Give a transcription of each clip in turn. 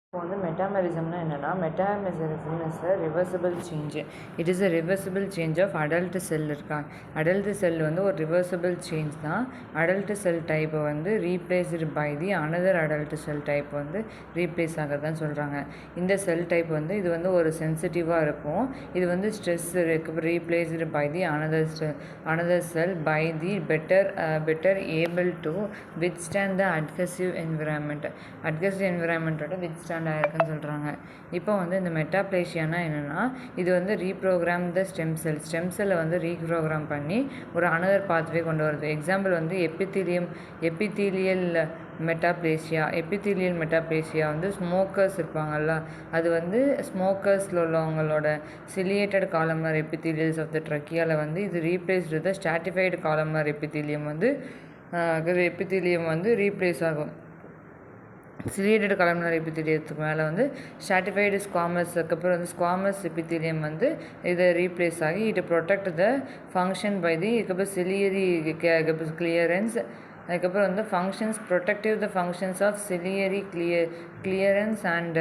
இப்போ வந்து மெட்டாமெரிசம்னா என்னென்னா, metamerism is a reversible change. It is a reversible change of adult cell இருக்கா. அடல்ட் செல் வந்து ஒரு ரிவர்சிபிள் சேஞ்ச் தான். அடல்ட் செல் டைப்பை வந்து replaced by the another adult cell type வந்து ரீப்ளேஸ் ஆகிறதான் சொல்கிறாங்க. இந்த செல் டைப் வந்து இது வந்து ஒரு சென்சிட்டிவாக இருக்கும். இது வந்து stress replaced by the another cell by the better able to withstand the adhesive என்விரான்மெண்ட்டோட வித்ஸ்டாண்ட் ஆயிருக்குன்னு சொல்கிறாங்க. இப்போ வந்து இந்த மெட்டாப்ளேசியானா என்னென்னா, இது வந்து ரீப்ரோக்ராம் த ஸ்டெம் செல்லை வந்து ரீப்ரோக்ராம் பண்ணி ஒரு அனதர் பாத்வே கொண்டு வருது. எக்ஸாம்பிள் வந்து எபித்தீலியல் மெட்டாப்ளேசியா வந்து ஸ்மோக்கர்ஸ் இருப்பாங்கல்ல, அது வந்து ஸ்மோக்கர்ஸில் உள்ளவங்களோட சிலியேட்டட் காலம்னார் எபித்தீலியல்ஸ் ஆஃப் த ட்ரக்கியாவில் வந்து இது ரீப்ளேஸ்டு த ஸ்ட்ராட்டிஃபைடு காலம்னார் எபித்தீலியம் வந்து ரீப்ளேஸ் ஆகும். சிலியேட்டட் காலம்னார் எபித்தீலியத்துக்கு மேலே வந்து ஸ்ட்ராட்டிஃபைடு ஸ்குவாமஸ், அதுக்கப்புறம் வந்து ஸ்குவாமஸ் எபித்தீலியம் வந்து இதை ரீப்ளேஸ் ஆகி it protect the function by the ciliary clearance. அதுக்கப்புறம் வந்து protective the functions of ciliary clearance and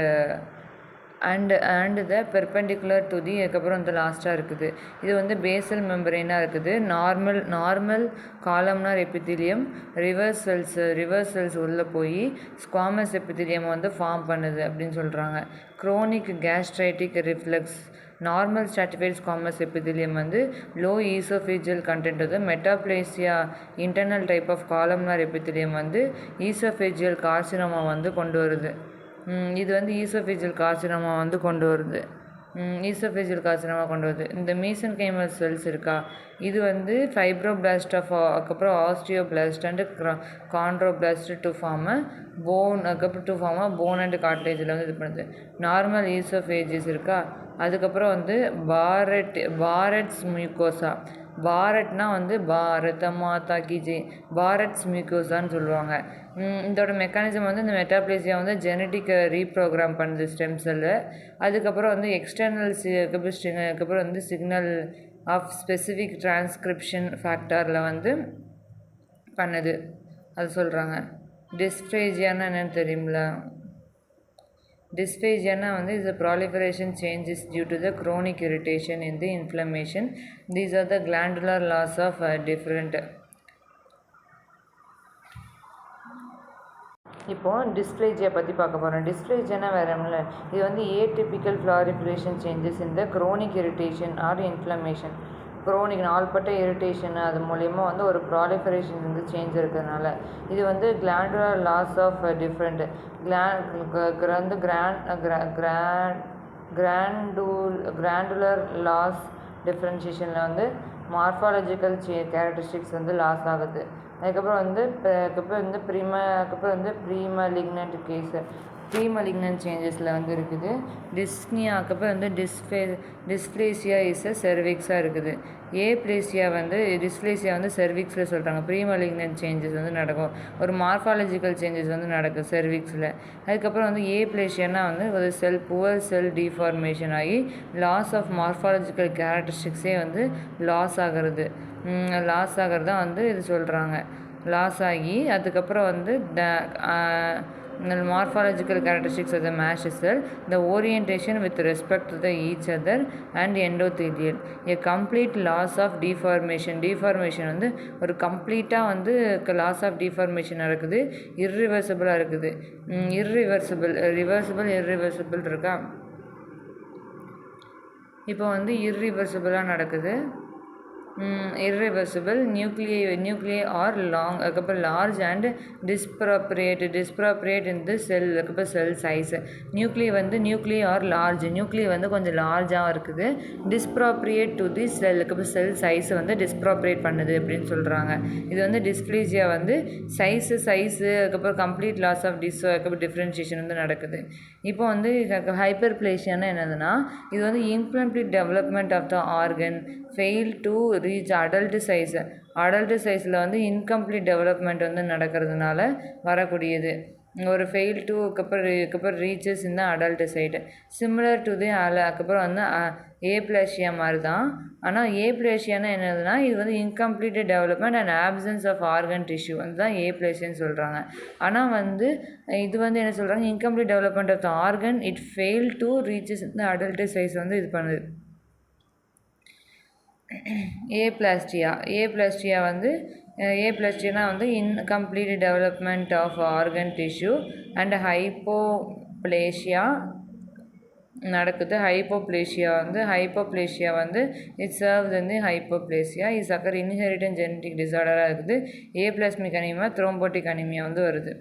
the perpendicular to the. அதுக்கப்புறம் வந்து லாஸ்ட்டாக இருக்குது. இது வந்து பேசல் மெம்பரேனாக இருக்குது. Normal columnar epithelium reverse cells உள்ளே போய் ஸ்குவாமஸ் எபித்தீலியம் வந்து ஃபார்ம் பண்ணுது அப்படின்னு சொல்கிறாங்க. Chronic gastritic reflex. Normal stratified squamous epithelium வந்து லோ ஈசோஃபேஜியல் கண்டென்ட் வந்து metaplasia internal type of columnar epithelium வந்து ஈசோஃபேஜியல் கார்சினோமா வந்து கொண்டு வருது. இது வந்து ஈசோஃபேஜியல் கார்சினோமா வந்து கொண்டு வருது. இந்த மீசன்கைமல் செல்ஸ் இருக்கா, இது வந்து ஃபைப்ரோபிளாஸ்ட் அதுக்கப்புறம் osteoblast and chondroblast to form bone and கார்ட்லேஜில் வந்து இது பண்ணுது. நார்மல் ஈசோஃபேஜஸ் இருக்கா, அதுக்கப்புறம் வந்து பாரெட்ஸ் மியூக்கோசா. பாரட்னா வந்து பாரத மாதா கி ஜெய், பாரட்ஸ் மியூக்கோசான்னு சொல்லுவாங்க. இதோட மெக்கானிசம் வந்து இந்த மெட்டாப்ளேசியா வந்து ஜெனட்டிக் ரீப்ரோக்ராம் பண்ணுது ஸ்டெம் செல்லு. அதுக்கப்புறம் வந்து அதுக்கப்புறம் வந்து சிக்னல் ஆஃப் ஸ்பெசிஃபிக் டிரான்ஸ்கிரிப்ஷன் ஃபேக்டரில் வந்து பண்ணுது, அது சொல்கிறாங்க. டிஸ்பேஜியானா என்னென்னு தெரியுங்களா? Dysphagia வந்து is a proliferation changes due to the chronic irritation in the inflammation. These are the glandular loss of different. இப்போ டிஸ்ப்ளேஜியா பற்றி பார்க்க போகிறோம். டிஸ்ப்ளேஜியானா வேறு இல்லை, இது வந்து ஏடிபிக்கல் ப்ளாரிஃபரேஷன் சேஞ்சஸ் இந்த chronic irritation or inflammation. Chronic நாள்பட்ட இரிட்டேஷன் அது மூலயமா வந்து ஒரு ப்ராலிஃபரேஷன் வந்து சேஞ்ச் இருக்கிறதுனால இது வந்து glandular loss of different glandular loss டிஃப்ரென்ஷியேஷனில் வந்து மார்ஃபாலஜிக்கல் கேரக்டரிஸ்டிக்ஸ் வந்து லாஸ் ஆகுது. அதுக்கப்புறம் வந்து ப்ரீமலிக்னன்ட் கேஸு ப்ரீமலிக்னன்ட் சேஞ்சஸில் வந்து இருக்குது. டிஸ்னியா, அதுக்கப்புறம் வந்து டிஸ்ப்ளேசியா இஸ் செர்விக்ஸாக இருக்குது. டிஸ்ப்ளேசியா வந்து செர்விக்ஸில் சொல்கிறாங்க. ப்ரீமலிக்னன்ட் சேஞ்சஸ் வந்து நடக்கும், ஒரு மார்ஃபாலஜிக்கல் சேஞ்சஸ் வந்து நடக்கும் செர்விக்ஸில். அதுக்கப்புறம் வந்து ஏப்ளேசியானா வந்து ஒரு புவர் செல் டிஃபார்மேஷன் ஆகி லாஸ் ஆஃப் மார்ஃபாலஜிக்கல் கேரக்டரிஸ்டிக்ஸே வந்து லாஸ் ஆகிறது தான் வந்து இது சொல்கிறாங்க. லாஸ் ஆகி அதுக்கப்புறம் வந்து morphological characteristics of the MASH cell, the orientation with respect to the each other and endothelial. A complete loss of deformation வந்து ஒரு கம்ப்ளீட்டாக வந்து லாஸ் ஆஃப் டிஃபார்மேஷன் இருக்குது, irreversible இருக்குது. irreversible இருக்கா, இப்போ வந்து irreversible நடக்குது. irreversible nuclei are long, அதுக்கப்புறம் large and disproportionate in the cell, அதுக்கப்புறம் செல் சைஸ். நியூக்ளியை are large, நியூக்ளியை வந்து கொஞ்சம் லார்ஜாக இருக்குது. disproportionate to the cell, அதுக்கப்புறம் செல் சைஸ் வந்து டிஸ்ப்ராப்ரியேட் பண்ணுது அப்படின்னு சொல்கிறாங்க. இது வந்து டிஸ்ப்ளேசியா வந்து சைஸு அதுக்கப்புறம் கம்ப்ளீட் லாஸ் ஆஃப் அதுக்கப்புறம் டிஃப்ரென்ஷியேஷன் வந்து நடக்குது. இப்போ வந்து ஹைப்பர்பிளேசியானா என்னதுன்னா, இது வந்து incomplete development of the organ fail to reach adult சைஸில் வந்து இன்கம்ப்ளீட் டெவலப்மெண்ட் வந்து நடக்கிறதுனால வரக்கூடியது. ஒரு ஃபெயில் டு அதுக்கப்புறம் ரீச்சஸ் இந்த adult size similar to the அதுக்கப்புறம் வந்து ஏப்ளேஷியா மாதிரி தான். ஆனால் ஏப்ளேஷியானா என்னதுன்னா இது வந்து incomplete development and absence of organ tissue வந்து தான் ஏப்ளேஷியான்னு சொல்கிறாங்க. ஆனால் வந்து இது வந்து என்ன சொல்கிறாங்க, incomplete development of the organ it fail to reaches இந்த அடல்ட் சைஸ் வந்து இது பண்ணுது. ஏப்ளாஸ்டியா வந்து ஏப்ளாஸ்டியானா வந்து incomplete development of organ tissue and hypoplasia நடக்குது. ஹைப்போப்ளேஷியா வந்து இட் சர்வ்ஸ் வந்து hypoplasia is occur inherited genetic டிசார்டராக இருக்குது. ஏப்ளாஸ்மிக் அனீமியா த்ரோம்போட்டிக் அனீமியா வந்து வருது.